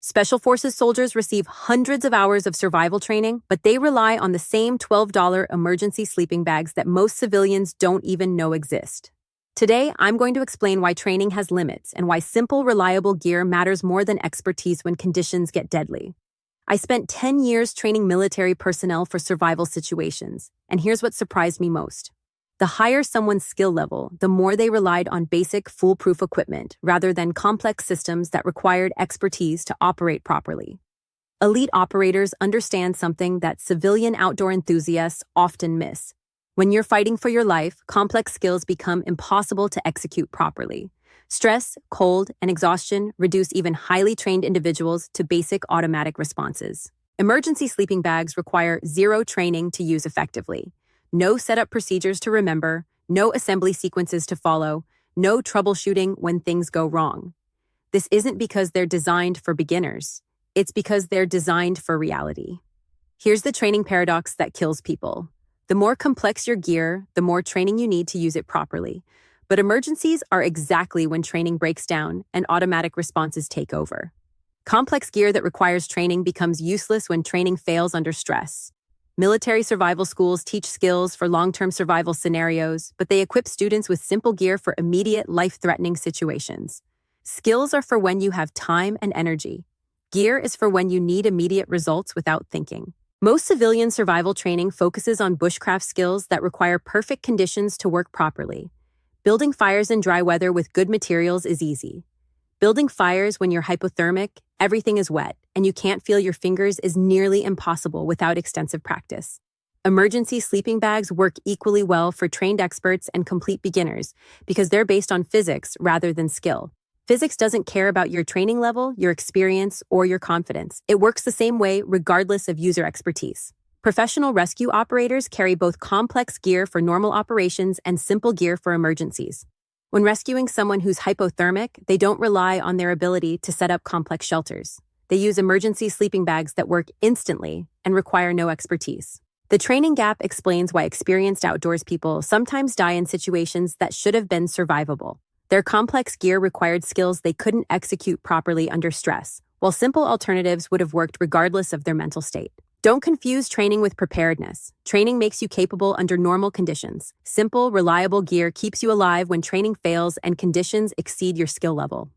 Special Forces soldiers receive hundreds of hours of survival training, but they rely on the same $12 emergency sleeping bags that most civilians don't even know exist. Today, I'm going to explain why training has limits and why simple, reliable gear matters more than expertise when conditions get deadly. I spent 10 years training military personnel for survival situations, and here's what surprised me most. The higher someone's skill level, the more they relied on basic, foolproof equipment rather than complex systems that required expertise to operate properly. Elite operators understand something that civilian outdoor enthusiasts often miss. When you're fighting for your life, complex skills become impossible to execute properly. Stress, cold, and exhaustion reduce even highly trained individuals to basic automatic responses. Emergency sleeping bags require zero training to use effectively. No setup procedures to remember, no assembly sequences to follow, no troubleshooting when things go wrong. This isn't because they're designed for beginners. It's because they're designed for reality. Here's the training paradox that kills people. The more complex your gear, the more training you need to use it properly. But emergencies are exactly when training breaks down and automatic responses take over. Complex gear that requires training becomes useless when training fails under stress. Military survival schools teach skills for long-term survival scenarios, but they equip students with simple gear for immediate, life-threatening situations. Skills are for when you have time and energy. Gear is for when you need immediate results without thinking. Most civilian survival training focuses on bushcraft skills that require perfect conditions to work properly. Building fires in dry weather with good materials is easy. Building fires when you're hypothermic, everything is wet, and you can't feel your fingers is nearly impossible without extensive practice. Emergency sleeping bags work equally well for trained experts and complete beginners because they're based on physics rather than skill. Physics doesn't care about your training level, your experience, or your confidence. It works the same way regardless of user expertise. Professional rescue operators carry both complex gear for normal operations and simple gear for emergencies. When rescuing someone who's hypothermic, they don't rely on their ability to set up complex shelters. They use emergency sleeping bags that work instantly and require no expertise. The training gap explains why experienced outdoors people sometimes die in situations that should have been survivable. Their complex gear required skills they couldn't execute properly under stress, while simple alternatives would have worked regardless of their mental state. Don't confuse training with preparedness. Training makes you capable under normal conditions. Simple, reliable gear keeps you alive when training fails and conditions exceed your skill level.